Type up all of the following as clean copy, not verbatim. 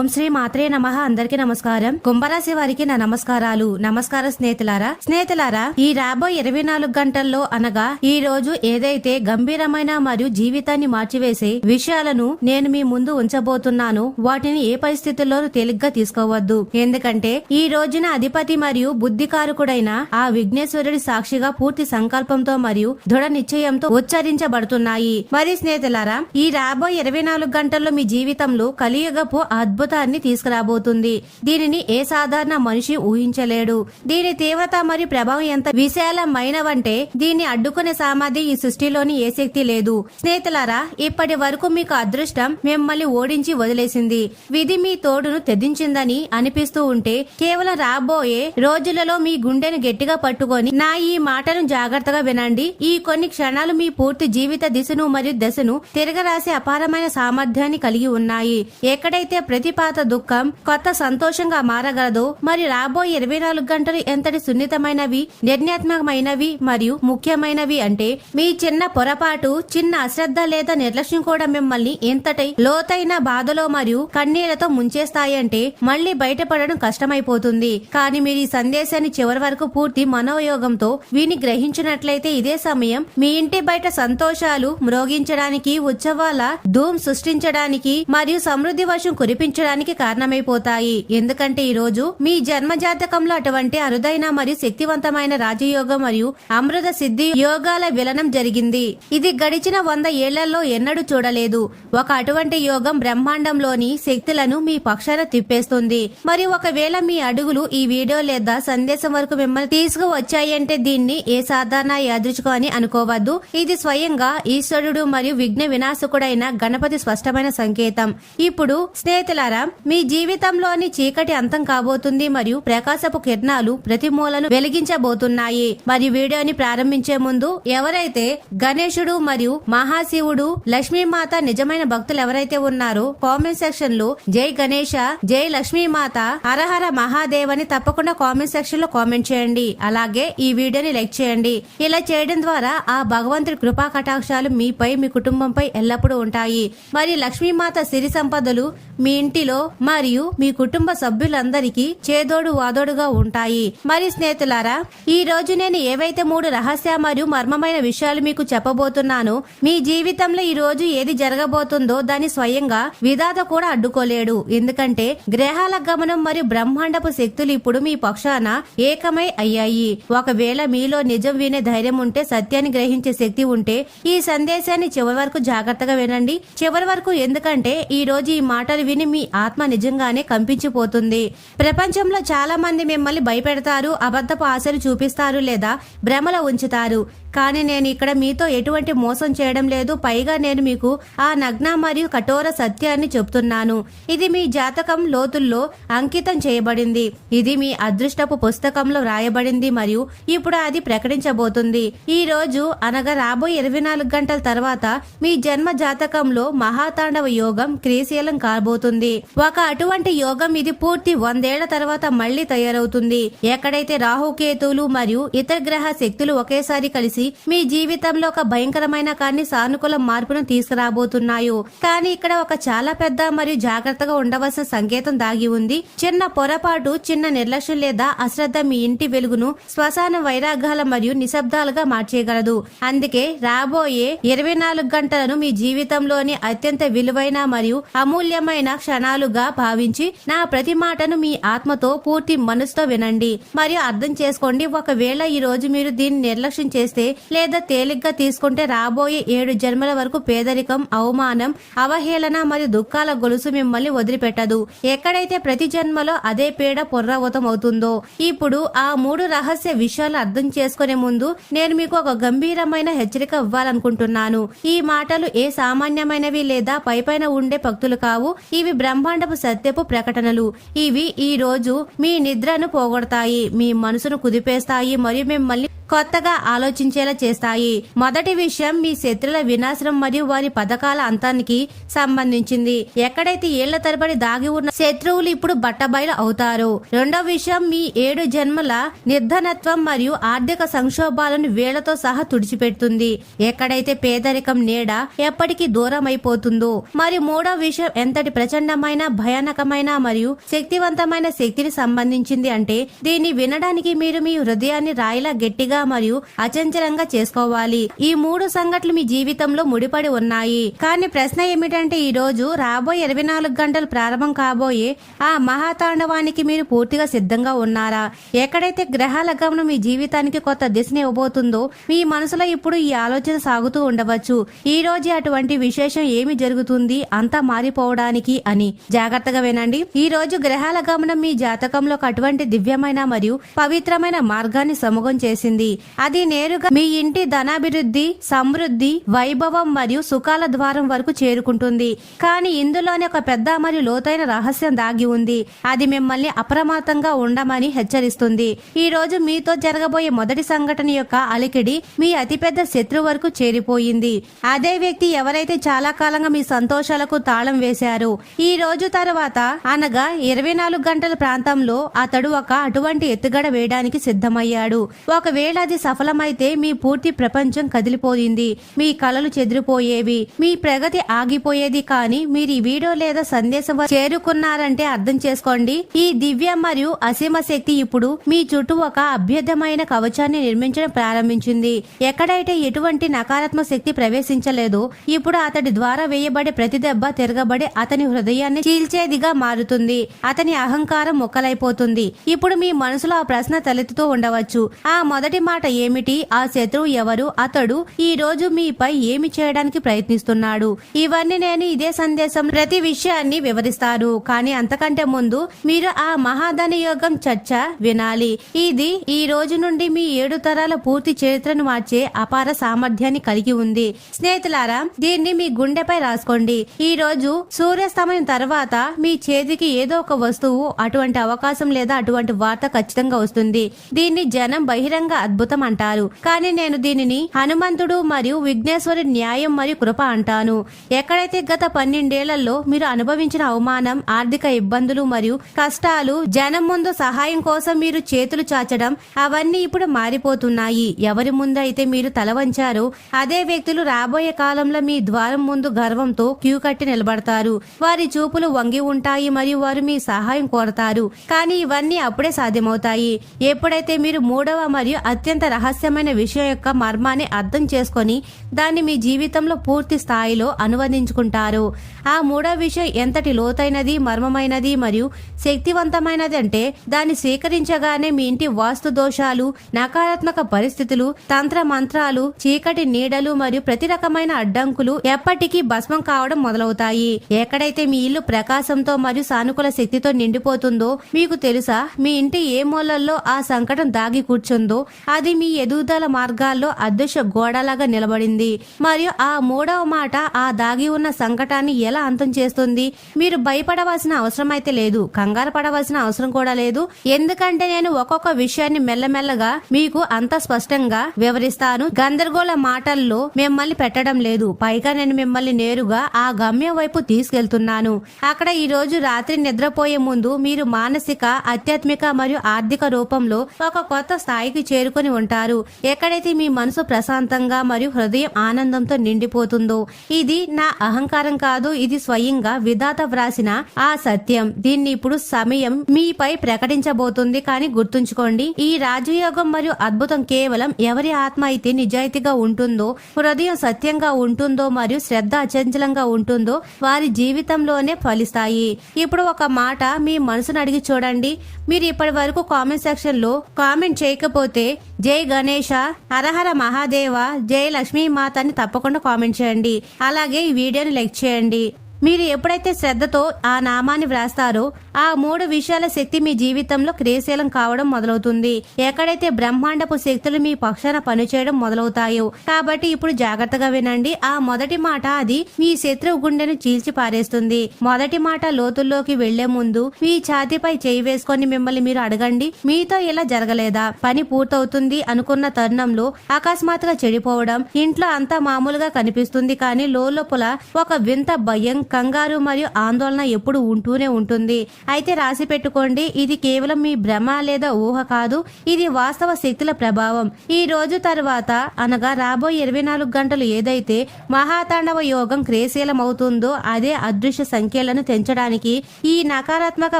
ఓం శ్రీ మాత్రే నమః. అందరికీ నమస్కారం. కుంభరాశి వారికి నా నమస్కారాలు. నమస్కారం స్నేహితులారా, ఈ రాబోయే 24 గంటల్లో అనగా ఈ రోజు ఏదైతే గంభీరమైన మరియు జీవితాన్ని మార్చివేసే విషయాలను నేను మీ ముందు ఉంచబోతున్నాను, వాటిని ఏ పరిస్థితుల్లోనూ తేలిగ్గా తీసుకోవద్దు. ఎందుకంటే ఈ రోజున అధిపతి మరియు బుద్ధికారకుడైన ఆ విఘ్నేశ్వరుడి సాక్షిగా పూర్తి సంకల్పంతో మరియు దృఢ నిశ్చయంతో ఉచ్చరించబడుతున్నాయి. మరి స్నేహితులారా, ఈ రాబోయే 24 గంటల్లో మీ జీవితంలో కలియుగపు అద్భుతాన్ని తీసుకురాబోతుంది. దీనిని ఏ సాధారణ మనిషి ఊహించలేడు. దీని తీవ్రత మరియు ప్రభావం ఎంత విశాలమైనవంటే దీన్ని అడ్డుకునే సామర్థ్యం ఈ సృష్టిలోని ఏ శక్తి లేదు. స్నేహితులారా, ఇప్పటి వరకు మీకు అదృష్టం మిమ్మల్ని ఓడించి వదిలేసింది, విధి మీ తోడును తెదించిందని అనిపిస్తూ ఉంటే కేవలం రాబోయే రోజులలో మీ గుండెను గట్టిగా పట్టుకొని నా ఈ మాటను జాగ్రత్తగా వినండి. ఈ కొన్ని క్షణాలు మీ పూర్తి జీవిత దిశను మరియు దశను తిరగరాసే అపారమైన సామర్థ్యాన్ని కలిగి ఉన్నాయి. ఎక్కడైతే ప్రతిపాత దుఃఖం కొత్త సంతోషంగా మారగలదో, మరి రాబోయే 24 గంటలు ఎంతటి సున్నితమైనవి, నిర్ణయాత్మకమైనవి మరియు ముఖ్యమైనవి అంటే మీ చిన్న పొరపాటు, చిన్న అశ్రద్ధ లేదా నిర్లక్ష్యం కూడా మిమ్మల్ని ఎంతటి లోతైన బాధలో మరియు కన్నీళ్లతో ముంచేస్తాయంటే మళ్లీ బయటపడడం కష్టమైపోతుంది. కానీ మీరు ఈ సందేశాన్ని చివరి వరకు పూర్తి మనోయోగంతో విని గ్రహించినట్లయితే ఇదే సమయం మీ ఇంటి బయట సంతోషాలు మ్రోగించడానికి, ఉత్సవాల ధూమ్ సృష్టించడానికి మరియు సమృద్ధి వర్షం కురిపించడానికి కారణమైపోతాయి. ఎందుకంటే ఈ రోజు మీ జన్మ జాతకంలో అటువంటి అరుదైన మరియు శక్తివంతమైన రాజయోగం మరియు అమృత సిద్ధి యోగాల విలనం జరిగింది. ఇది గడిచిన 100 ఏళ్లలో ఎన్నడూ చూడలేదు. ఒక అటువంటి యోగం బ్రహ్మాండంలోని శక్తులను మీ పక్షాన తిప్పేస్తుంది. మరియు ఒకవేళ మీ అడుగులు ఈ వీడియో లేదా సందేశం వరకు మిమ్మల్ని తీసుకువచ్చాయంటే దీన్ని ఏ సాధారణ యాదృచ్ఛికం అని అనుకోవద్దు. ఇది స్వయంగా ఈశ్వరుడు మరియు విఘ్న వినాశకుడైన గణపతి స్పష్టమైన సంకేతం. ఇప్పుడు స్నేహితులారా, మీ జీవితంలోని చీకటి అంతం కాబోతుంది మరియు ప్రకాశపు కిరణాలు ప్రతి మూలను వెలిగించబోతున్నాయి. మరియు వీడియోని ప్రారంభించే ముందు ఎవరైతే గణేశుడు మరియు మహాశివుడు, లక్ష్మీమాత నిజమైన భక్తులు ఎవరైతే ఉన్నారో కామెంట్ సెక్షన్ లో జై గణేశ, జై లక్ష్మీమాత, హరహర మహాదేవ్ అని తప్పకుండా కామెంట్ సెక్షన్ లో కామెంట్ చేయండి. అలాగే ఈ వీడియోని లైక్ చేయండి. ఇలా చేయడం ద్వారా ఆ భగవంతుడి కృపా కటాక్షాలు మీపై, మీ కుటుంబంపై ఎల్లప్పుడూ ఉంటాయి. మరి లక్ష్మీమాత సిరి సంపదలు మీ ఇంటిలో మరియు మీ కుటుంబ సభ్యులందరికీ చేదోడు వాదోడుగా ఉంటాయి. మరి స్నేహితులారా, ఈ రోజు నేను ఏవైతే 3 రహస్య మరియు మర్మమైన విషయాలు మీకు చెప్పబోతున్నానో, మీ జీవితంలో ఈ రోజు ఏది జరగబోతుందో దాన్ని స్వయంగా విధాత కూడా అడ్డుకోలేడు. ఎందుకంటే గ్రహాల గమనం మరియు బ్రహ్మాండపు శక్తులు ఇప్పుడు మీ పక్షాన ఏకమై అయ్యాయి. ఒకవేళ మీలో నిజం వినే ధైర్యం ఉంటే, సత్యాన్ని గ్రహించే శక్తి ఉంటే ఈ సందేశాన్ని చివరి వరకు జాగ్రత్తగా వినండి. చివరి వరకు, ఎందుకంటే ఈ రోజు ఈ మాటలు విని మీ ఆత్మ నిజంగానే కంపించిపోతుంది. ప్రపంచంలో చాలా మంది మిమ్మల్ని భయపెడతారు, అబద్ధపు ఆశలు చూపిస్తారు లేదా భ్రమలో ఉంచుతారు. కానీ నేను ఇక్కడ మీతో ఎటువంటి మోసం చేయడం లేదు. పైగా నేను మీకు ఆ నగ్న మరియు కఠోర సత్యాన్ని చెప్తున్నాను. ఇది మీ జాతకం లోతుల్లో అంకితం చేయబడింది. ఇది మీ అదృష్టపు పుస్తకంలో రాయబడింది మరియు ఇప్పుడు అది ప్రకటించబోతుంది. ఈ రోజు అనగా రాబోయే 24 గంటల తర్వాత మీ జన్మ జాతకంలో మహాతాండవ యోగం క్రియాశీలం కాబోతుంది. ఒక అటువంటి యోగం ఇది పూర్తి 100 ఏళ్ల తర్వాత మళ్లీ తయారవుతుంది. ఎక్కడైతే రాహుకేతువులు మరియు ఇతర గ్రహ శక్తులు ఒకేసారి కలిసి మీ జీవితంలో ఒక భయంకరమైన కానీ సానుకూల మార్పును తీసుకురాబోతున్నాయో. కానీ ఇక్కడ ఒక చాలా పెద్ద మరియు జాగ్రత్తగా ఉండవలసిన సంకేతం దాగి ఉంది. చిన్న పొరపాటు, చిన్న నిర్లక్ష్యం లేదా అశ్రద్ధ మీ ఇంటి వెలుగును శ్మశాన వైరాగ్యాల మరియు నిశ్శబ్దాలుగా మార్చేయగలదు. అందుకే రాబోయే 24 గంటలను మీ జీవితంలోని అత్యంత విలువైన మరియు అమూల్యమైన క్షణాలుగా భావించి నా ప్రతి మాటను మీ ఆత్మతో, పూర్తి మనసుతో వినండి మరియు అర్థం చేసుకోండి. ఒకవేళ ఈ రోజు మీరు దీన్ని నిర్లక్ష్యం చేస్తే లేదా తేలిగ్గా తీసుకుంటే రాబోయే 7 జన్మల వరకు పేదరికం, అవమానం, అవహేళన మరియు దుఃఖాల గొలుసు మిమ్మల్ని వదిలిపెట్టదు. ఎక్కడైతే ప్రతి జన్మలో అదే పీడ పునరావృతం అవుతుందో. ఇప్పుడు ఆ 3 రహస్య విషయాలు అర్థం చేసుకునే ముందు నేను మీకు ఒక గంభీరమైన హెచ్చరిక ఇవ్వాలనుకుంటున్నాను. ఈ మాటలు ఏ సామాన్యమైనవి లేదా పైపైన ఉండే భక్తులు కావు. ఇవి బ్రహ్మాండపు సత్యపు ప్రకటనలు. ఇవి ఈ రోజు మీ నిద్రను పోగొడతాయి, మీ మనసును కుదిపేస్తాయి మరియు మిమ్మల్ని కొత్తగా ఆలోచించేలా చేస్తాయి. మొదటి విషయం మీ శత్రుల వినాశనం మరియు వారి పథకాల అంతానికి సంబంధించింది. ఎక్కడైతే ఏళ్ల తరబడి దాగి ఉన్న శత్రువులు ఇప్పుడు బట్టబయలు అవుతారు. రెండవ విషయం మీ 7 జన్మల నిర్ధనత్వం మరియు ఆర్థిక సంక్షోభాలను వేళ్లతో సహా తుడిచిపెడుతుంది. ఎక్కడైతే పేదరికం నీడ ఎప్పటికీ దూరం అయిపోతుందో. మరియు మూడవ విషయం ఎంతటి ప్రచండమైన భయానకమైన మరియు శక్తివంతమైన శక్తిని సంబంధించింది అంటే దీన్ని వినడానికి మీరు మీ హృదయాన్ని రాయిలా గట్టిగా మరియు అచంచలంగా చేసుకోవాలి. ఈ 3 సంఘటనలు మీ జీవితంలో ముడిపడి ఉన్నాయి. కానీ ప్రశ్న ఏమిటంటే ఈ రోజు రాబోయే 24 గంటలు ప్రారంభం కాబోయే ఆ మహాతాండవానికి మీరు పూర్తిగా సిద్ధంగా ఉన్నారా? ఎక్కడైతే గ్రహాల గమనం మీ జీవితానికి కొత్త దిశని ఇవ్వబోతుందో మీ మనసులో ఇప్పుడు ఈ ఆలోచన సాగుతూ ఉండవచ్చు. ఈ రోజు అటువంటి విశేషం ఏమి జరుగుతుంది అంతా మారిపోవడానికి అని. జాగ్రత్తగా వినండి. ఈ రోజు గ్రహాల గమనం మీ జాతకంలో అటువంటి దివ్యమైన మరియు పవిత్రమైన మార్గాన్ని సముఖం చేసింది. అది నేరుగా మీ ఇంటి ధనాభివృద్ధి, సమృద్ధి, వైభవం మరియు సుఖాల ద్వారం వరకు చేరుకుంటుంది. కానీ ఇందులోనే ఒక పెద్ద మరియు లోతైన రహస్యం దాగి ఉంది. అది మిమ్మల్ని అప్రమత్తంగా ఉండమని హెచ్చరిస్తుంది. ఈ రోజు మీతో జరగబోయే మొదటి సంఘటన యొక్క అలికిడి మీ అతిపెద్ద శత్రువు వరకు చేరిపోయింది. అదే వ్యక్తి ఎవరైతే చాలా కాలంగా మీ సంతోషాలకు తాళం వేశారు. ఈ రోజు తర్వాత అనగా 24 గంటల ప్రాంతంలో అతడు అటువంటి ఎత్తుగడ వేయడానికి సిద్ధమయ్యాడు. ఒకవేళ అది సఫలమైతే మీ పూర్తి ప్రపంచం కదిలిపోయింది. మీ కలలు చెదిరిపోయేవి, మీ ప్రగతి ఆగిపోయేది. కానీ మీరు ఈ వీడియో లేదా సందేశం చేరుకున్నారంటే అర్థం చేసుకోండి. ఈ దివ్య మరియు అసీమ శక్తి ఇప్పుడు మీ చుట్టూ ఒక అభ్యుదమైన కవచాన్ని నిర్మించడం ప్రారంభించింది. ఎక్కడైతే ఎటువంటి నకారాత్మక శక్తి ప్రవేశించలేదో ఇప్పుడు అతడి ద్వారా వేయబడే ప్రతి దెబ్బ తిరగబడి అతని హృదయాన్ని చీల్చేదిగా మారుతుంది. అతని అహంకారం మొక్కలైపోతుంది. ఇప్పుడు మీ మనసులో ఆ ప్రశ్న తలెత్తుతూ ఉండవచ్చు. ఆ మొదటి మాట ఏమిటి? ఆ శత్రువు ఎవరు? అతడు ఈ రోజు మీపై ఏమి చేయడానికి ప్రయత్నిస్తున్నాడు? ఇవన్నీ నేను ఇదే సందేశం ప్రతి విషయాన్ని వివరిస్తాను. కానీ అంతకంటే ముందు మీరు ఆ మహాధన యోగం చర్చ వినాలి. ఇది ఈ రోజు నుండి మీ 7 తరాల పూర్తి చరిత్రను మార్చే అపార సామర్థ్యాన్ని కలిగి ఉంది. స్నేహితులారా, దీన్ని మీ గుండెపై రాసుకోండి. ఈ రోజు సూర్యాస్తమయం తర్వాత మీ చేతికి ఏదో ఒక వస్తువు, అటువంటి అవకాశం లేదా అటువంటి వార్త ఖచ్చితంగా వస్తుంది. దీన్ని జనం బహిరంగ అద్భుతం అంటారు. కానీ నేను దీనిని హనుమంతుడు మరియు విఘ్నేశ్వరి న్యాయం మరియు కృప అంటాను. ఎక్కడైతే గత 12 ఏళ్లలో మీరు అనుభవించిన అవమానం, ఆర్థిక ఇబ్బందులు మరియు కష్టాలు, జనం ముందు సహాయం కోసం మీరు చేతులు చాచడం, అవన్నీ ఇప్పుడు మారిపోతున్నాయి. ఎవరి ముందు అయితే మీరు తల వంచారో అదే వ్యక్తులు రాబోయే కాలంలో మీ ద్వారం ముందు గర్వంతో క్యూ కట్టి నిలబడతారు. వారి చూపులు వంగి ఉంటాయి మరియు వారు మీ సహాయం కోరతారు. కానీ ఇవన్నీ అప్పుడే సాధ్యమవుతాయి ఎప్పుడైతే మీరు 3వ మరియు అత్యంత రహస్యమైన విషయం యొక్క మర్మాన్ని అర్థం చేసుకొని దాన్ని మీ జీవితంలో పూర్తి స్థాయిలో అనువదించుకుంటారు. ఆ 3వ విషయం ఎంతటి లోతైనది, మర్మమైనది మరియు శక్తివంతమైనది అంటే దాన్ని స్వీకరించగానే మీ ఇంటి వాస్తు దోషాలు, నకారాత్మక పరిస్థితులు, తంత్ర మంత్రాలు, చీకటి నీడలు మరియు ప్రతి రకమైన అడ్డంకులు ఎప్పటికీ భస్మం కావడం మొదలవుతాయి. ఎక్కడైతే మీ ఇల్లు ప్రకాశంతో మరియు సానుకూల శక్తితో నిండిపోతుందో మీకు తెలుసా? మీ ఇంటి ఏ మూలల్లో ఆ సంకటం దాగి కూర్చుందో అది మీ ఎదుగుదల మార్గాల్లో అదృశ్య గోడలాగా నిలబడింది. మరియు ఆ 3వ మాట ఆ దాగి ఉన్న సంకటాన్ని ఎలా అంతం చేస్తుంది? మీరు భయపడవలసిన అవసరం అయితే లేదు, కంగారు పడవలసిన అవసరం కూడా లేదు. ఎందుకంటే నేను ఒక్కొక్క విషయాన్ని మెల్లమెల్లగా మీకు అంత స్పష్టంగా వివరిస్తాను. గందరగోళ మాటల్లో మిమ్మల్ని పెట్టడం లేదు. పైగా నేను మిమ్మల్ని నేరుగా ఆ గమ్యం వైపు తీసుకెళ్తున్నాను. అక్కడ ఈ రోజు రాత్రి నిద్రపోయే ముందు మీరు మానసిక, ఆధ్యాత్మిక మరియు ఆర్థిక రూపంలో ఒక కొత్త స్థాయికి చేరుకొని ఉంటారు. ఎక్కడైతే మీ మనసు ప్రశాంతంగా మరియు హృదయం ఆనందంతో నిండిపోతుందో. ఇది నా అహంకారం కాదు, ఇది స్వయంగా విధాత వ్రాసిన ఆ సత్యం. దీన్ని ఇప్పుడు సమయం మీపై ప్రకటించబోతుంది. కానీ గుర్తుంచుకోండి, ఈ రాజయోగం మరియు అద్భుతం కేవలం ఎవరి ఆత్మ అయితే నిజాయితీగా ఉంటుందో, హృదయం సత్యంగా ఉంటుందో మరియు శ్రద్ధ అచంచలంగా ఉంటుందో వారి జీవితంలోనే ఫలిస్తాయి. ఇప్పుడు ఒక మాట మీ మనసును అడిగి చూడండి. మీరు ఇప్పటి వరకు కామెంట్ సెక్షన్ లో కామెంట్ చేయకపోతే జై గణేష, హరహర మహాదేవ, జై లక్ష్మీ మాత అని తప్పకుండా కామెంట్ చేయండి. అలాగే ఈ వీడియోని లైక్ చేయండి. మీరు ఎప్పుడైతే శ్రద్ధతో ఆ నామాన్ని వ్రాస్తారో ఆ 3 విషయాల శక్తి మీ జీవితంలో క్రియాశీలం కావడం మొదలవుతుంది. ఎక్కడైతే బ్రహ్మాండపు శక్తులు మీ పక్షాన పనిచేయడం మొదలవుతాయో. కాబట్టి ఇప్పుడు జాగ్రత్తగా వినండి. ఆ మొదటి మాట అది మీ శత్రువు గుండెను చీల్చి పారేస్తుంది. మొదటి మాట లోతుల్లోకి వెళ్లే ముందు మీ ఛాతీపై చేయి వేసుకొని మిమ్మల్ని మీరు అడగండి, మీతో ఇలా జరగలేదా? పని పూర్తవుతుంది అనుకున్న తరుణంలో అకస్మాత్తుగా చెడిపోవడం. ఇంట్లో అంతా మామూలుగా కనిపిస్తుంది, కానీ లోపల ఒక వింత భయం, కంగారు మరియు ఆందోళన ఎప్పుడు ఉంటూనే ఉంటుంది. అయితే రాసి పెట్టుకోండి, ఇది కేవలం మీ భ్రమ లేదా ఊహ కాదు, ఇది వాస్తవ శక్తుల ప్రభావం. ఈ రోజు తర్వాత అనగా రాబోయే 24 గంటలు ఏదైతే మహాతాండవ యోగం క్రియాశీలమవుతుందో అదే అదృశ్య సంఖ్యలను తెంచడానికి, ఈ నకారాత్మక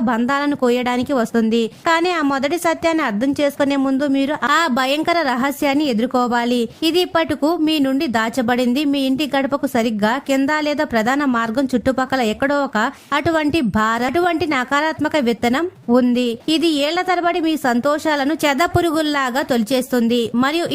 బంధాలను కోయడానికి వస్తుంది. కానీ ఆ మొదటి సత్యాన్ని అర్థం చేసుకునే ముందు మీరు ఆ భయంకర రహస్యాన్ని ఎదుర్కోవాలి. ఇది ఇప్పటికు మీ నుండి దాచబడింది. మీ ఇంటి గడపకు సరిగ్గా కింద లేదా ప్రధాన మార్గం చుట్టుపక్కల ఎక్కడో ఒక అటువంటి నకారాత్మక విత్తనం ఉంది. ఇది ఏళ్ల తరబడి మీ సంతోషాలను చెదపురుగుల్లాగా తొలిచేస్తుంది. మరియు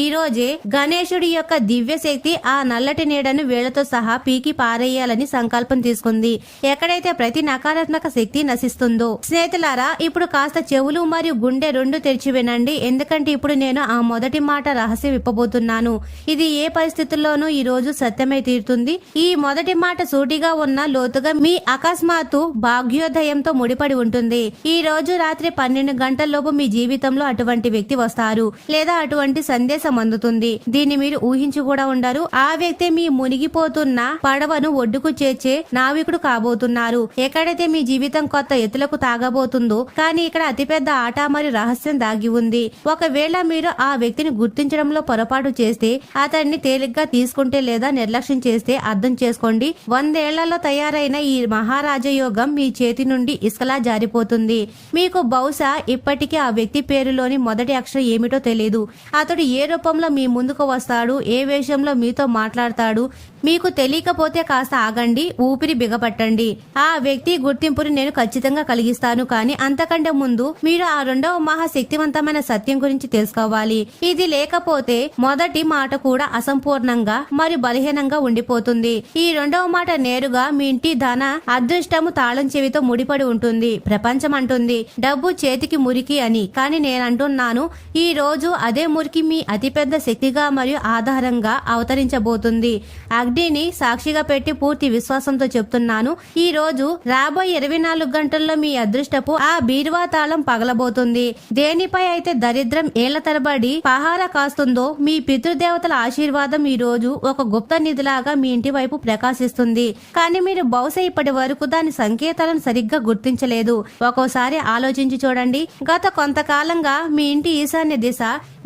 ఈ రోజే గణేశుడి యొక్క దివ్య శక్తి ఆ నల్లటి నీడను వేళ్లతో సహా పీకి పారేయాలని సంకల్పం తీసుకుంది. ఎక్కడైతే ప్రతి నకారాత్మక శక్తి నశిస్తుందో. స్నేహితులారా, ఇప్పుడు కాస్త చెవులు మరియు గుండె రెండు తెరిచి వినండి, ఎందుకంటే ఇప్పుడు నేను ఆ మొదటి మాట రహస్యం విప్పబోతున్నాను. ఇది ఏ పరిస్థితుల్లోనూ ఈ రోజు సత్యమై తీరుతుంది. ఈ మొదటి మాట సూటిగా ఉన్న లోతుగా మీ అకస్మాత్తు భాగ్యోదయంతో ముడిపడి ఉంటుంది. ఈ రోజు రాత్రి 12 గంటల్లోపు మీ జీవితంలో అటువంటి వ్యక్తి వస్తారు లేదా అటువంటి సందేశం అందుతుంది. దీన్ని మీరు ఊహించి కూడా ఉండరు. ఆ వ్యక్తి మీ మునిగిపోతున్న పడవను ఒడ్డుకు చేర్చే నావికుడు కాబోతున్నారు. ఎక్కడైతే మీ జీవితం కొత్త ఎత్తులకు తాగబోతుందో, కానీ ఇక్కడ అతిపెద్ద ఆట మరియు రహస్యం దాగి ఉంది. ఒకవేళ మీరు ఆ వ్యక్తిని గుర్తించడంలో పొరపాటు చేస్తే, అతన్ని తేలిగ్గా తీసుకుంటే లేదా నిర్లక్ష్యం చేస్తే అర్థం చేసుకోండి, 100 ఏళ్లలో తయారైన ఈ మహారాజయోగం మీ చేతి నుండి ఇసుకలా జారిపోతుంది. మీకు బహుశా ఇప్పటికీ ఆ వ్యక్తి పేరులోని మొదటి అక్షరం ఏమిటో తెలియదు. అతడు ఏ రూపంలో మీ ముందుకు వస్తాడు, ఏ వేషంలో మీతో మాట్లాడతాడు మీకు తెలియకపోతే కాస్త ఆగండి, ఊపిరి బిగపట్టండి. ఆ వ్యక్తి గుర్తింపుని నేను ఖచ్చితంగా కలిగిస్తాను, కానీ అంతకంటే ముందు మీరు ఆ 2వ మహాశక్తివంతమైన సత్యం గురించి తెలుసుకోవాలి. ఇది లేకపోతే మొదటి మాట కూడా అసంపూర్ణంగా మరియు బలహీనంగా ఉండిపోతుంది. ఈ 2వ మాట నేరుగా మీ ఇంటి ధన అదృష్టము తాళం చెవితో ముడిపడి ఉంటుంది. ప్రపంచం అంటుంది డబ్బు చేతికి మురికి అని, కానీ నేను అంటున్నాను ఈ రోజు అదే మురికి మీ అతిపెద్ద శక్తిగా మరియు ఆధారంగా అవతరించబోతుంది. అగ్నిని సాక్షిగా పెట్టి పూర్తి విశ్వాసంతో చెప్తున్నాను, ఈ రోజు రాబోయే 24 గంటల్లో మీ అదృష్టపు ఆ బీరువా తాళం పగలబోతుంది. దేనిపై అయితే దరిద్రం ఏళ్ల తరబడి పహారా కాస్తుందో, మీ పితృదేవతల ఆశీర్వాదం ఈ రోజు ఒక గుప్త నిధిలాగా మీ ఇంటి వైపు ప్రకాశిస్తుంది. కానీ మీరు బహుశా ఇప్పటి వరకు దాని సంకేతాలను సరిగ్గా గుర్తించలేదు. ఒక్కోసారి ఆలోచించి చూడండి, గత కొంతకాలంగా మీ ఇంటి ఈశాన్య దిశ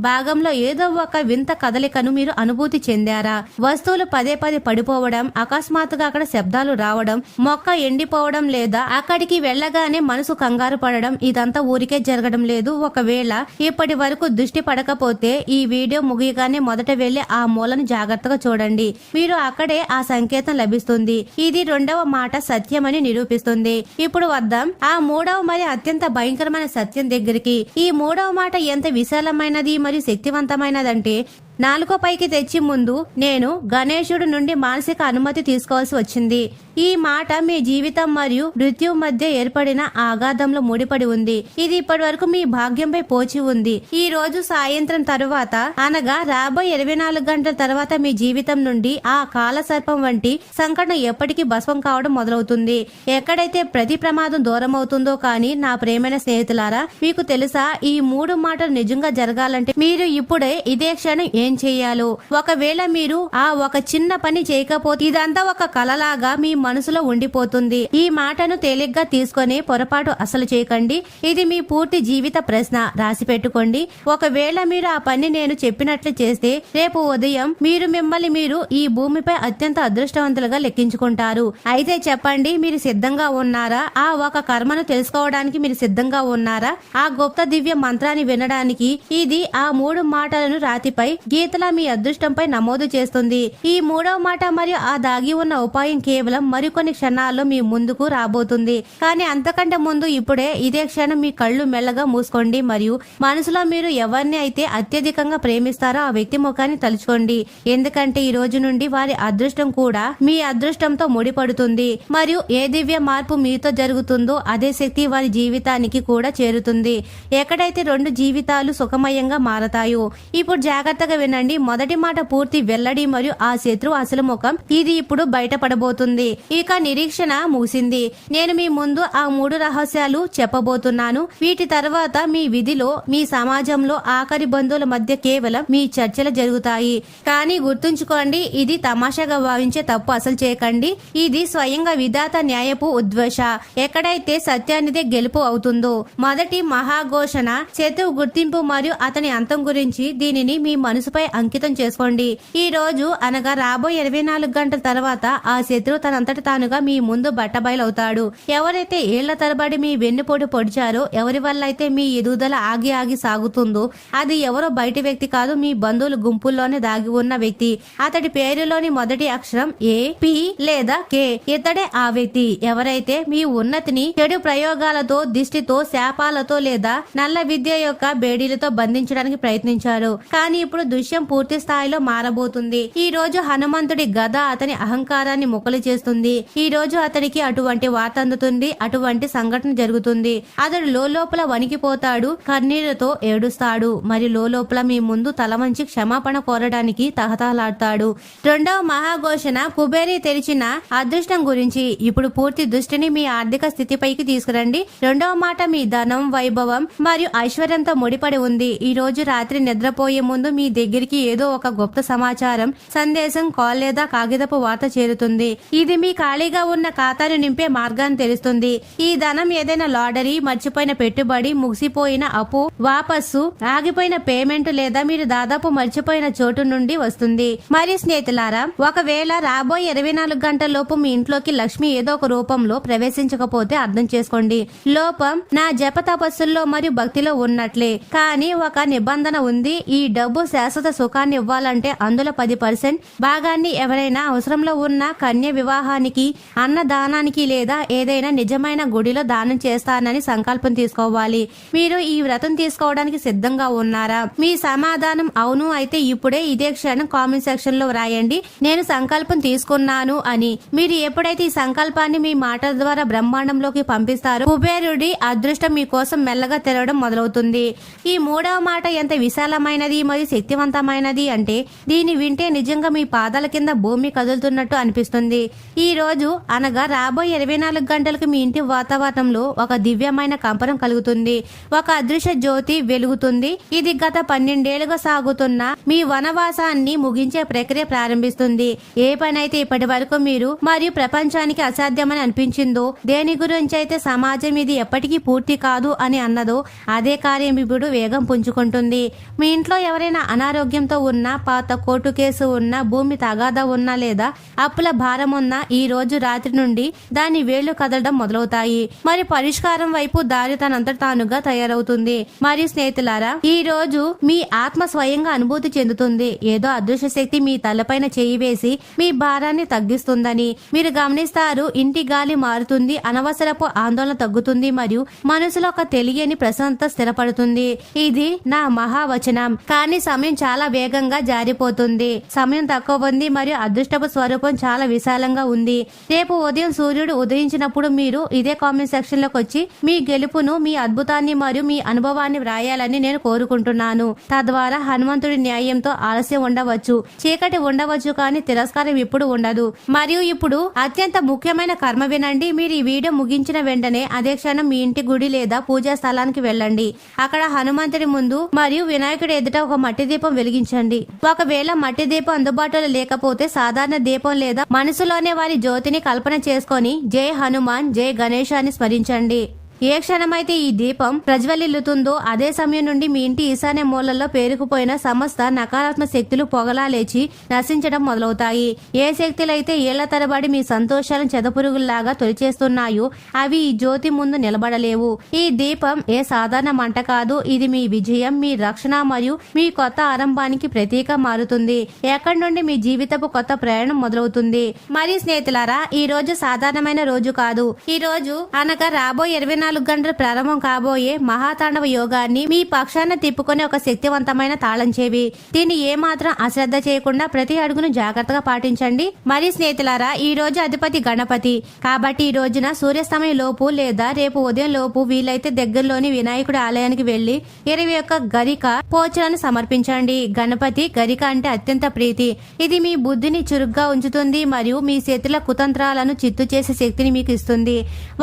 భాగంలో ఏదో ఒక వింత కదలికను మీరు అనుభూతి చెందారా? వస్తువులు పదే పడిపోవడం, అకస్మాత్తుగా అక్కడ శబ్దాలు రావడం, మొక్క ఎండిపోవడం లేదా అక్కడికి వెళ్లగానే మనసు కంగారు పడడం, ఇదంతా ఊరికే జరగడం లేదు. ఒకవేళ ఇప్పటి వరకు దృష్టి పడకపోతే ఈ వీడియో ముగియగానే మొదట వెళ్లి ఆ మూలను జాగ్రత్తగా చూడండి. మీరు అక్కడే ఆ సంకేతం లభిస్తుంది. ఇది 2వ మాట సత్యమని నిరూపిస్తుంది. ఇప్పుడు వద్దాం ఆ 3వ మరియు అత్యంత భయంకరమైన సత్యం దగ్గరికి. ఈ 3వ మాట ఎంత విశాలమైనది మరియు శక్తివంతమైనదంటే, 4 పైకి తెచ్చి ముందు నేను గణేశుడు నుండి మానసిక అనుమతి తీసుకోవాల్సి వచ్చింది. ఈ మాట మీ జీవితం మరియు మృత్యువు మధ్య ఏర్పడిన ఆఘాతంలో ముడిపడి ఉంది. ఇది ఇప్పటి వరకు మీ భాగ్యంపై పోచి ఉంది. ఈ రోజు సాయంత్రం తరువాత అనగా రాబోయే 24 గంటల తర్వాత మీ జీవితం నుండి ఆ కాల సర్పం వంటి సంకటం ఎప్పటికీ భస్మం కావడం మొదలవుతుంది. ఎక్కడైతే ప్రతి ప్రమాదం దూరం అవుతుందో. కానీ నా ప్రేమైన స్నేహితులారా, మీకు తెలుసా, ఈ 3 మాటలు నిజంగా జరగాలంటే మీరు ఇప్పుడే ఇదే క్షణం ఏం చేయాలో. ఒకవేళ మీరు ఆ ఒక చిన్న పని చేయకపోతే ఇదంతా ఒక కలలాగా మీ మనసులో ఉండిపోతుంది. ఈ మాటను తేలిగ్గా తీసుకునే పొరపాటు అసలు చేయకండి. ఇది మీ పూర్తి జీవిత ప్రశ్న. రాసి పెట్టుకోండి. ఒకవేళ మీరు ఆ పని నేను చెప్పినట్లు చేస్తే రేపు ఉదయం మిమ్మల్ని మీరు ఈ భూమిపై అత్యంత అదృష్టవంతులుగా లెక్కించుకుంటారు. అయితే చెప్పండి, మీరు సిద్ధంగా ఉన్నారా? ఆ ఒక కర్మను తెలుసుకోవడానికి మీరు సిద్ధంగా ఉన్నారా? ఆ గుప్త దివ్య మంత్రాన్ని వినడానికి. ఇది ఆ 3 మాటలను రాతిపై గీతలా మీ అదృష్టంపై నమోదు చేస్తుంది. ఈ మూడవ మాట మరియు ఆ దాగి ఉన్న ఉపాయం కేవలం మరికొన్ని క్షణాల్లో మీ ముందుకు రాబోతుంది. కానీ అంతకంటే ముందు ఇప్పుడే ఇదే క్షణం మీ కళ్ళు మెల్లగా మూసుకోండి మరియు మనసులో మీరు ఎవరిని అయితే అత్యధికంగా ప్రేమిస్తారో ఆ వ్యక్తి ముఖాన్ని తలుచుకోండి. ఎందుకంటే ఈ రోజు నుండి వారి అదృష్టం కూడా మీ అదృష్టంతో ముడిపడుతుంది మరియు ఏ దివ్య మార్పు మీతో జరుగుతుందో అదే శక్తి వారి జీవితానికి కూడా చేరుతుంది. ఎక్కడైతే రెండు జీవితాలు సుఖమయంగా మారతాయో. ఇప్పుడు జాగ్రత్తగా వినండి. మొదటి మాట పూర్తి వెల్లడి మరియు ఆ శత్రువు అసలు ముఖం ఇది ఇప్పుడు బయటపడబోతుంది. ఇక నిరీక్షణ ముగిసింది. నేను మీ ముందు ఆ 3 రహస్యాలు చెప్పబోతున్నాను. వీటి తర్వాత మీ విధిలో మీ సమాజంలో ఆఖరి బంధువుల మధ్య కేవలం మీ చర్చలు జరుగుతాయి. కానీ గుర్తుంచుకోండి, ఇది తమాషాగా భావించే తప్పు అసలు చేయకండి. ఇది స్వయంగా విధాత న్యాయపు ఉద్వేష. ఎక్కడైతే సత్యానిదే గెలుపు అవుతుందో. మొదటి మహాఘోషణ శత్రువు గుర్తింపు మరియు అతని అంతం గురించి. దీనిని మీ మనసుపై అంకితం చేసుకోండి. ఈ రోజు అనగా రాబోయే 24 గంటల తర్వాత ఆ శత్రువు తనంతట తానుగా మీ ముందు బట్టబయలవుతాడు. ఎవరైతే ఏళ్ల తరబడి మీ వెన్నుపోటు పొడిచారో, ఎవరి వల్ల అయితే మీ ఎదుగుదల ఆగి ఆగి సాగుతుందో అది ఎవరో బయటి వ్యక్తి కాదు, మీ బంధువుల గుంపుల్లోనే దాగి ఉన్న వ్యక్తి. అతడి పేరులోని మొదటి అక్షరం ఏ, పి లేదా కే. ఇతడే ఆ వ్యక్తి. ఎవరైతే మీ ఉన్నతిని చెడు ప్రయోగాలతో, దిష్టితో, శాపాలతో లేదా నల్ల విద్య యొక్క బేడీలతో బంధించడానికి ప్రయత్నించారు. కానీ ఇప్పుడు దృశ్యం పూర్తి స్థాయిలో మారబోతుంది. ఈ రోజు హనుమంతుడి గద అతని అహంకారాన్ని ముక్కలు చేస్తుంది. ఈ రోజు అతనికి అటువంటి వార్త అందుతుంది. అటువంటి సంఘటన జరుగుతుంది. అతడు లోపల వణికిపోతాడు, కన్నీళ్లతో ఏడుస్తాడు మరియు లోపల మీ ముందు తల వంచి క్షమాపణ కోరడానికి తహతహలాడతాడు. రెండవ మహాఘోషణ కుబేరి తెరిచిన అదృష్టం గురించి. ఇప్పుడు పూర్తి దృష్టిని మీ ఆర్థిక స్థితిపైకి తీసుకురండి. రెండవ మాట మీ ధనం, వైభవం మరియు ఐశ్వర్యంతో ముడిపడి ఉంది. ఈ రోజు రాత్రి నిద్రపోయే ముందు మీ దగ్గరికి ఏదో ఒక గుప్త సమాచారం, సందేశం, కాల్ లేదా కాగితపు వార్త చేరుతుంది. ఇది మీ ఖాళీగా ఉన్న ఖాతాను నింపే మార్గాన్ని తెలుస్తుంది. ఈ ధనం ఏదైనా లాటరీ, మర్చిపోయిన పెట్టుబడి, ముగిసిపోయిన అప్పు, వాపస్సు, ఆగిపోయిన పేమెంట్ లేదా మీరు దాదాపు మర్చిపోయిన చోటు నుండి వస్తుంది. మరి స్నేహితులారా, ఒకవేళ రాబోయే 24 గంటల లోపు మీ ఇంట్లోకి లక్ష్మి ఏదో ఒక రూపంలో ప్రవేశించకపోతే అర్థం చేసుకోండి. లోపం నా జప తపస్సుల్లో మరియు భక్తిలో ఉన్నట్లే. కానీ ఒక నిబంధన ఉంది. ఈ డబ్బు శాశ్వత సుఖాన్ని ఇవ్వాలంటే అందులో 10% భాగాన్ని ఎవరైనా అవసరంలో ఉన్న కన్య వివాహానికి, అన్నదానానికి లేదా ఏదైనా నిజమైన గుడిలో దానం చేస్తానని సంకల్పం తీసుకోవాలి. మీరు ఈ వ్రతం తీసుకోవడానికి సిద్ధంగా ఉన్నారా? మీ సమాధానం అవును అయితే ఇప్పుడే ఇదే క్షణం కామెంట్ సెక్షన్ లో రాయండి, నేను సంకల్పం తీసుకున్నాను అని. మీరు ఎప్పుడైతే ఈ సంకల్పాన్ని మీ మాటల ద్వారా బ్రహ్మాండంలోకి పంపిస్తారో కుబేరుడి అదృష్టం మీకోసం మెల్లగా తెరవడం మొదలవుతుంది. ఈ మూడవ మాట ఎంత విశాలమైనది మరియు శక్తివంతమైనది అంటే దీన్ని వింటే నిజంగా మీ పాదాల కింద భూమి కదులుతున్నట్టు అనిపిస్తుంది. ఈ రోజు అనగా రాబోయే 24 గంటలకు మీ ఇంటి వాతావరణంలో ఒక దివ్యమైన కంపనం కలుగుతుంది. ఒక అదృశ్య జ్యోతి వెలుగుతుంది. ఇది గత 12 ఏళ్లుగా సాగుతున్న మీ వనవాసాన్ని ముగించే ప్రక్రియ ప్రారంభిస్తుంది. ఏ పనైతే ఇప్పటి వరకు మీరు మరియు ప్రపంచానికి అసాధ్యమని అనిపించిందో, దేని గురించి అయితే సమాజం ఇది ఎప్పటికీ పూర్తి కాదు అని అన్నదో అదే కార్యం ఇప్పుడు వేగం పుంజుకుంటుంది. మీ ఇంట్లో ఎవరైనా అనారోగ్యంతో ఉన్నా, పాత కోర్టు కేసు ఉన్నా, భూమి తగాదా ఉన్నా లేదా అప్పుల భారం ఉన్నా ఈ రోజు రాత్రి నుండి దాని వేళ్లు కదలడం మొదలవుతాయి. మరి పరిష్కారం వైపు దారి తనంతట తానుగా తయారవుతుంది. మరియు స్నేహితులారా, ఈ రోజు మీ ఆత్మ స్వయంగా అనుభూతి చెందుతుంది. ఏదో అదృశ్య శక్తి మీ తలపైన చేయి వేసి మీ భారాన్ని తగ్గిస్తుందని మీరు గమనిస్తారు. ఇంటి గాలి మారుతుంది, అనవసరపు ఆందోళన తగ్గుతుంది మరియు మనసులో ఒక తెలియని ప్రశాంతత స్థిరపడుతుంది. ఇది నా మహావచనం. కానీ సమయం చాలా వేగంగా జారిపోతుంది. సమయం తక్కువ ఉంది మరియు అదృష్టపు స్వరూపం చాలా విశాలంగా ఉంది. రేపు ఉదయం సూర్యుడు ఉదయించినప్పుడు మీరు ఇదే కామెంట్ సెక్షన్ లోకి వచ్చి మీ గెలుపును, మీ అద్భుతాన్ని మరియు మీ అనుభవాన్ని వ్రాయాలని నేను కోరుకుంటున్నాను. తద్వారా హనుమంతుడి న్యాయంతో ఆలస్యం ఉండవచ్చు, చీకటి ఉండవచ్చు, కానీ తిరస్కారం ఇప్పుడు ఉండదు. మరియు ఇప్పుడు అత్యంత ముఖ్యమైన కర్మ వినండి. మీరు ఈ వీడియో ముగించిన వెంటనే అదే క్షణం మీ ఇంటి గుడి లేదా పూజా స్థలానికి వెళ్ళండి. అక్కడ హనుమంతుడి ముందు మరియు వినాయకుడి ఎదుట ఒక మట్టి దీపం వెలిగించండి. ఒకవేళ మట్టి దీపం అందుబాటులో లేకపోతే సాధారణ దీపం లేదా మనసులోనే వారి జ్యోతిని కల్పన చేసుకొని జై హనుమాన్, జై గణేష్ అని స్మరించండి. ఏ క్షణమైతే ఈ దీపం ప్రజ్వలిల్లుతుందో అదే సమయం నుండి మీ ఇంటి ఈశాన్య మూలల్లో పేరుకుపోయిన సమస్త నకారాత్మక శక్తులు పొగలా లేచి నశించడం మొదలవుతాయి. ఏ శక్తులైతే ఏళ్ల తరబడి మీ సంతోషాలను చెదపురుగుల్లాగా తొలిచేస్తున్నాయో అవి ఈ జ్యోతి ముందు నిలబడలేవు. ఈ దీపం ఏ సాధారణ మంట కాదు. ఇది మీ విజయం, మీ రక్షణ మరియు మీ కొత్త ఆరంభానికి ప్రతీక మారుతుంది. ఎక్కడి నుండి మీ జీవితపు కొత్త ప్రయాణం మొదలవుతుంది. మరి స్నేహితులారా, ఈ రోజు సాధారణమైన రోజు కాదు. ఈ రోజు అనగా రాబోయే 24 గంటలు ప్రారంభం కాబోయే మహాతాండవ యోగాన్ని మీ పక్షాన తిప్పుకునే ఒక శక్తివంతమైన తాళం చెవి. దీన్ని ఏమాత్రం అశ్రద్ధ చేయకుండా ప్రతి అడుగును జాగ్రత్తగా పాటించండి. మరి స్నేహితులారా, ఈ రోజు అధిపతి గణపతి కాబట్టి ఈ రోజున సూర్యాస్తమయం లోపు లేదా రేపు ఉదయం లోపు వీలైతే దగ్గరలోని వినాయకుడి ఆలయానికి వెళ్లి 21 గరిక పోచలను సమర్పించండి. గణపతి గరిక అంటే అత్యంత ప్రీతి. ఇది మీ బుద్ధిని చురుగ్గా ఉంచుతుంది మరియు మీ చేతుల కుతంత్రాలను చిత్తు చేసే శక్తిని మీకు ఇస్తుంది.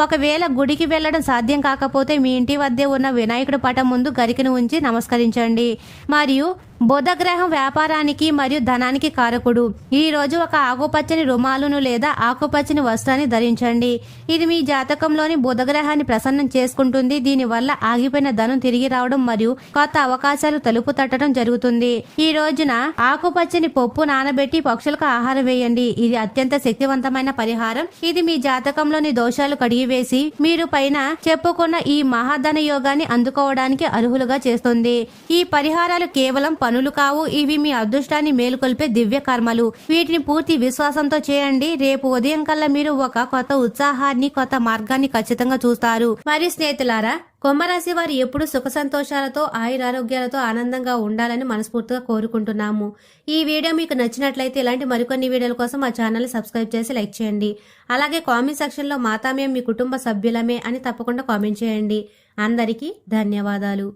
ఒకవేళ గుడికి వెళ్లడం సాధ్యం కాకపోతే మీ ఇంటి వద్దే ఉన్న వినాయకుడి పటం ముందు గరికను ఉంచి నమస్కరించండి. మరియు బుధగ్రహం వ్యాపారానికి మరియు ధనానికి కారకుడు. ఈ రోజు ఒక ఆకుపచ్చని రుమాలును లేదా ఆకుపచ్చని వస్త్రాన్ని ధరించండి. ఇది మీ జాతకంలోని బుధగ్రహాన్ని ప్రసన్నం చేసుకుంటుంది. దీనివల్ల ఆగిపోయిన ధనం తిరిగి రావడం మరియు కొత్త అవకాశాలు తలుపు తట్టడం జరుగుతుంది. ఈ రోజున ఆకుపచ్చని పప్పు నానబెట్టి పక్షులకు ఆహారం వేయండి. ఇది అత్యంత శక్తివంతమైన పరిహారం. ఇది మీ జాతకంలోని దోషాలు కడిగివేసి మీరు పైన చెప్పుకున్న ఈ మహాధన యోగాన్ని అందుకోవడానికి అర్హులుగా చేస్తుంది. ఈ పరిహారాలు కేవలం పనులు కావు. ఇవి మీ అదృష్టాన్ని మేలుకొల్పే దివ్య కర్మలు. వీటిని పూర్తి విశ్వాసంతో చేయండి. రేపు ఉదయం కల్లా మీరు ఒక కొత్త ఉత్సాహాన్ని, కొత్త మార్గాన్ని ఖచ్చితంగా చూస్తారు. మరి స్నేహితులారా, కుంభరాశి వారు ఎప్పుడు సుఖ సంతోషాలతో, ఆయురారోగ్యాలతో ఆనందంగా ఉండాలని మనస్ఫూర్తిగా కోరుకుంటున్నాము. ఈ వీడియో మీకు నచ్చినట్లయితే ఇలాంటి మరికొన్ని వీడియోల కోసం మా ఛానల్ సబ్స్క్రైబ్ చేసి లైక్ చేయండి. అలాగే కామెంట్ సెక్షన్ లో మాతామేం మీ కుటుంబ సభ్యులమే అని తప్పకుండా కామెంట్ చేయండి. అందరికీ ధన్యవాదాలు.